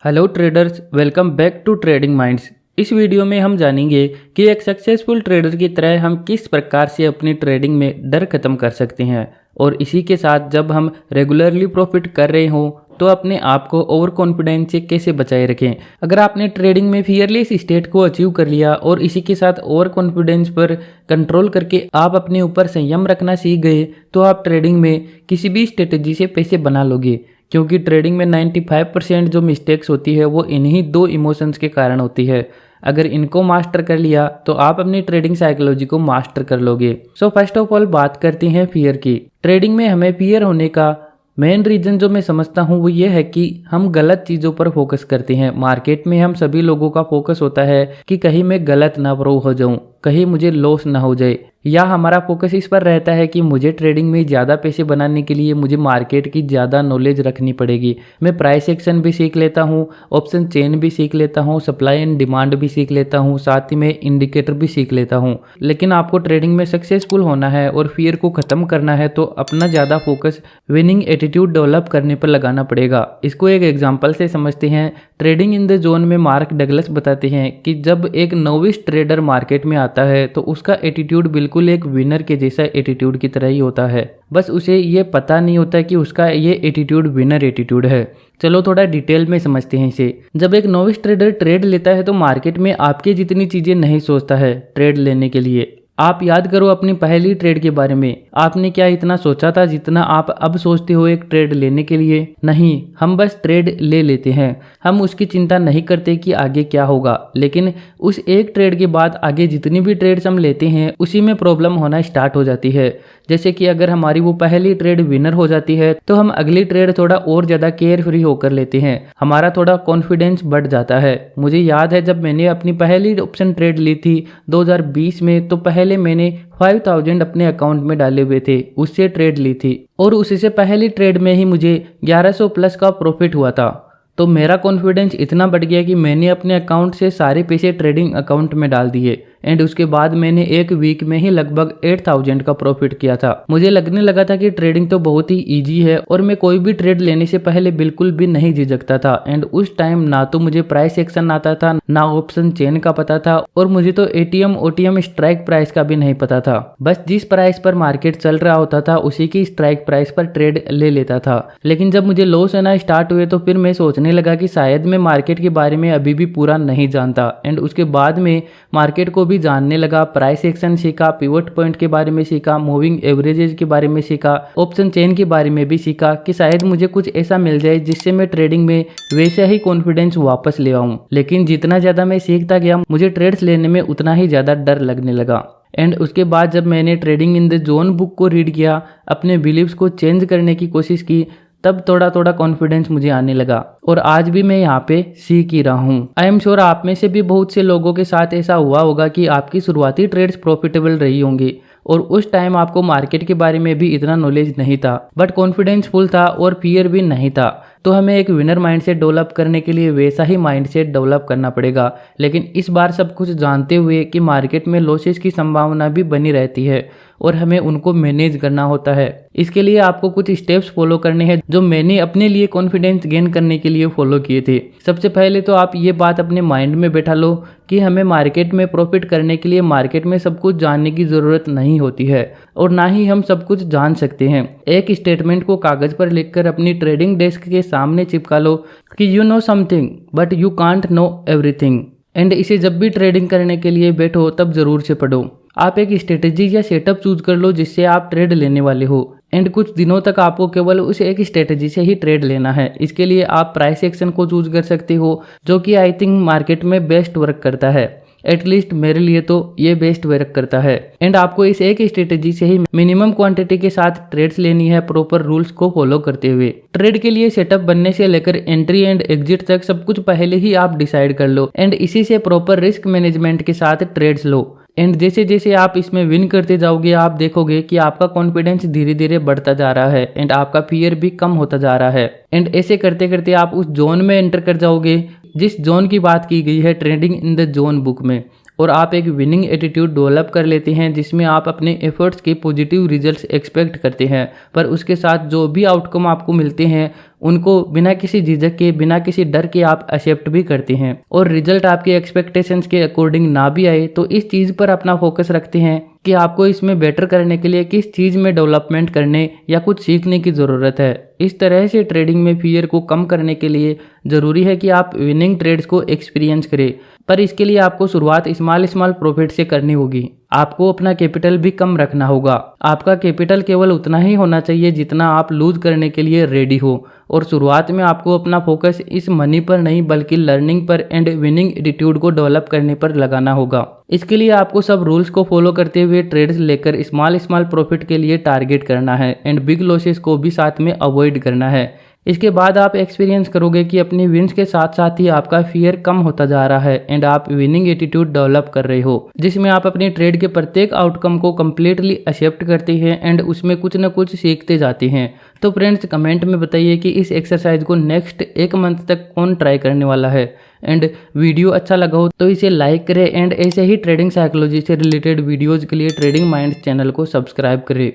Hello traders, welcome back to trading minds. इस वीडियो में हम जानेंगे कि एक सक्सेसफुल ट्रेडर की तरह हम किस प्रकार से अपनी ट्रेडिंग में डर खत्म कर सकते हैं और इसी के साथ जब हम रेगुलरली प्रॉफिट कर रहे हों तो अपने आप को ओवर कॉन्फिडेंस से कैसे बचाए रखें। अगर आपने ट्रेडिंग में फियरलेस स्टेट को अचीव कर लिया और इसी के साथ ओवर कॉन्फिडेंस पर कंट्रोल करके आप अपने ऊपर संयम रखना सीख गए तो आप ट्रेडिंग में किसी भी स्ट्रेटेजी से पैसे बना लोगे, क्योंकि ट्रेडिंग में 95% जो मिस्टेक्स होती है वो इन्हीं दो इमोशंस के कारण होती है। अगर इनको मास्टर कर लिया तो आप अपनी ट्रेडिंग साइकोलॉजी को मास्टर कर लोगे। सो फर्स्ट ऑफ ऑल बात करते हैं फियर की। ट्रेडिंग में हमें फियर होने का मेन रीज़न जो मैं समझता हूँ वो ये है कि हम गलत चीज़ों पर फोकस करते हैं। मार्केट में हम सभी लोगों का फोकस होता है कि कहीं मैं गलत ना प्रूव हो जाऊँ, कहीं मुझे लॉस ना हो जाए, या हमारा फोकस इस पर रहता है कि मुझे ट्रेडिंग में ज़्यादा पैसे बनाने के लिए मुझे मार्केट की ज़्यादा नॉलेज रखनी पड़ेगी। मैं प्राइस एक्शन भी सीख लेता हूँ, ऑप्शन चेन भी सीख लेता हूँ, सप्लाई एंड डिमांड भी सीख लेता हूँ, साथ ही में इंडिकेटर भी सीख लेता हूँ। लेकिन आपको ट्रेडिंग में सक्सेसफुल होना है और फियर को ख़त्म करना है तो अपना ज़्यादा फोकस विनिंग एटीट्यूड डेवलप करने पर लगाना पड़ेगा। इसको एक एग्जाम्पल से समझते हैं। ट्रेडिंग इन द जोन में मार्क डगलस बताते हैं कि जब एक नोविस ट्रेडर मार्केट में आता है तो उसका एटीट्यूड बिल्कुल एक विनर के जैसा एटीट्यूड की तरह ही होता है, बस उसे ये पता नहीं होता कि उसका ये एटीट्यूड विनर एटीट्यूड है। चलो थोड़ा डिटेल में समझते हैं इसे। जब एक नोविस ट्रेडर ट्रेड लेता है तो मार्केट में आपके जितनी चीज़ें नहीं सोचता है ट्रेड लेने के लिए। आप याद करो अपनी पहली ट्रेड के बारे में, आपने क्या इतना सोचा था जितना आप अब सोचते हो एक ट्रेड लेने के लिए? नहीं, हम बस ट्रेड ले लेते हैं, हम उसकी चिंता नहीं करते कि आगे क्या होगा। लेकिन उस एक ट्रेड के बाद आगे जितनी भी ट्रेड्स हम लेते हैं उसी में प्रॉब्लम होना स्टार्ट हो जाती है। जैसे कि अगर हमारी वो पहली ट्रेड विनर हो जाती है तो हम अगली ट्रेड थोड़ा और ज़्यादा केयर फ्री होकर लेते हैं, हमारा थोड़ा कॉन्फिडेंस बढ़ जाता है। मुझे याद है जब मैंने अपनी पहली ऑप्शन ट्रेड ली थी 2020 में, तो पहले मैंने 5000 अपने अकाउंट में डाले हुए थे, उससे ट्रेड ली थी और उससे पहली ट्रेड में ही मुझे 1100 प्लस का प्रॉफिट हुआ था। तो मेरा कॉन्फिडेंस इतना बढ़ गया कि मैंने अपने अकाउंट से सारे पैसे ट्रेडिंग अकाउंट में डाल दिए एंड उसके बाद मैंने एक वीक में ही लगभग 8000 का प्रॉफिट किया था। मुझे लगने लगा था कि ट्रेडिंग तो बहुत ही इजी है और मैं कोई भी ट्रेड लेने से पहले बिल्कुल भी नहीं झिझकता था। एंड उस टाइम ना तो मुझे प्राइस एक्शन आता था, ना ऑप्शन चेन का पता था और मुझे तो एटीएम ओटीएम स्ट्राइक प्राइस का भी नहीं पता था। बस जिस प्राइस पर मार्केट चल रहा होता था उसी की स्ट्राइक प्राइस पर ट्रेड ले लेता था। लेकिन जब मुझे लॉस आना स्टार्ट हुए तो फिर मैं सोचने लगा कि शायद मैं मार्केट के बारे में अभी भी पूरा नहीं जानता। एंड उसके बाद में मार्केट को भी जानने लगा, प्राइस एक्शन सीखा, पिवट पॉइंट के बारे में सीखा, मूविंग एवरेजेस के बारे में सीखा, ऑप्शन चेन के बारे में भी सीखा कि शायद मुझे कुछ ऐसा मिल जाए जिससे मैं ट्रेडिंग में वैसा ही कॉन्फिडेंस वापस ले आऊं। लेकिन जितना ज़्यादा मैं सीखता गया मुझे ट्रेड्स लेने में उतना ही ज़्यादा डर लगने लगा। एंड उसके बाद जब मैंने trading in the zone book को रीड किया, अपने बिलीव्स को चेंज करने की कोशिश की, तब थोड़ा थोड़ा कॉन्फिडेंस मुझे आने लगा और आज भी मैं यहाँ पे सीख ही रहा हूँ। आई एम श्योर आप में से भी बहुत से लोगों के साथ ऐसा हुआ होगा कि आपकी शुरुआती ट्रेड्स प्रॉफिटेबल रही होंगी और उस टाइम आपको मार्केट के बारे में भी इतना नॉलेज नहीं था, बट कॉन्फिडेंस फुल था और फियर भी नहीं था। तो हमें एक विनर माइंडसेट डेवलप करने के लिए वैसा ही माइंडसेट डेवलप करना पड़ेगा, लेकिन इस बार सब कुछ जानते हुए कि मार्केट में लॉसेस की संभावना भी बनी रहती है और हमें उनको मैनेज करना होता है। इसके लिए आपको कुछ स्टेप्स फॉलो करने हैं जो मैंने अपने लिए कॉन्फिडेंस गेन करने के लिए फॉलो किए थे। सबसे पहले तो आप ये बात अपने माइंड में बैठा लो कि हमें मार्केट में प्रॉफिट करने के लिए मार्केट में सब कुछ जानने की ज़रूरत नहीं होती है और ना ही हम सब कुछ जान सकते हैं। एक स्टेटमेंट को कागज़ पर लिखकर अपनी ट्रेडिंग डेस्क के सामने चिपका लो कि you know something but you can't know everything. And इसे जब भी ट्रेडिंग करने के लिए बैठो तब ज़रूर से पढ़ो। आप एक स्ट्रेटेजी या सेटअप चूज कर लो जिससे आप ट्रेड लेने वाले हो एंड कुछ दिनों तक आपको केवल उस एक स्ट्रेटेजी से ही ट्रेड लेना है। इसके लिए आप प्राइस एक्शन को चूज कर सकते हो जो कि आई थिंक मार्केट में बेस्ट वर्क करता है। एटलीस्ट मेरे लिए तो ये बेस्ट वर्क करता है। एंड आपको इस एक स्ट्रेटेजी से ही मिनिमम क्वांटिटी के साथ ट्रेड्स लेनी है प्रॉपर रूल्स को फॉलो करते हुए। ट्रेड के लिए सेटअप बनने से लेकर एंट्री एंड एग्जिट तक सब कुछ पहले ही आप डिसाइड कर लो एंड इसी से प्रॉपर रिस्क मैनेजमेंट के साथ ट्रेड्स लो। एंड जैसे जैसे आप इसमें विन करते जाओगे आप देखोगे कि आपका कॉन्फिडेंस धीरे धीरे बढ़ता जा रहा है एंड आपका फियर भी कम होता जा रहा है। एंड ऐसे करते करते आप उस जोन में एंटर कर जाओगे जिस जोन की बात की गई है trading in the zone book में, और आप एक विनिंग एटीट्यूड डेवलप कर लेते हैं जिसमें आप अपने एफर्ट्स के पॉजिटिव रिजल्ट्स एक्सपेक्ट करते हैं, पर उसके साथ जो भी आउटकम आपको मिलते हैं उनको बिना किसी झिझक के, बिना किसी डर के आप एक्सेप्ट भी करते हैं। और रिजल्ट आपके एक्सपेक्टेशंस के अकॉर्डिंग ना भी आए तो इस चीज़ पर अपना फोकस रखते हैं कि आपको इसमें बेटर करने के लिए किस चीज़ में डेवलपमेंट करने या कुछ सीखने की ज़रूरत है। इस तरह से ट्रेडिंग में फियर को कम करने के लिए ज़रूरी है कि आप विनिंग ट्रेड्स को एक्सपीरियंस करें, पर इसके लिए आपको शुरुआत स्मॉल प्रॉफिट से करनी होगी। आपको अपना कैपिटल भी कम रखना होगा। आपका कैपिटल केवल उतना ही होना चाहिए जितना आप लूज करने के लिए रेडी हो। और शुरुआत में आपको अपना फोकस इस मनी पर नहीं बल्कि लर्निंग पर एंड विनिंग एटीट्यूड को डेवलप करने पर लगाना होगा। इसके लिए आपको सब रूल्स को फॉलो करते हुए ट्रेड्स लेकर स्मॉल प्रॉफिट के लिए टारगेट करना है एंड बिग लॉसेस को भी साथ में अवॉइड करना है। इसके बाद आप एक्सपीरियंस करोगे कि अपनी विंस के साथ साथ ही आपका फियर कम होता जा रहा है एंड आप विनिंग एटीट्यूड डेवलप कर रहे हो, जिसमें आप अपनी ट्रेड के प्रत्येक आउटकम को कम्प्लीटली एक्सेप्ट करते हैं एंड उसमें कुछ न कुछ सीखते जाते हैं। तो फ्रेंड्स कमेंट में बताइए कि इस एक्सरसाइज को नेक्स्ट 1 मंथ तक कौन ट्राई करने वाला है। एंड वीडियो अच्छा लगा हो तो इसे लाइक करें एंड ऐसे ही ट्रेडिंग साइकोलॉजी से रिलेटेड वीडियोज़ के लिए ट्रेडिंग माइंड्स चैनल को सब्सक्राइब करें।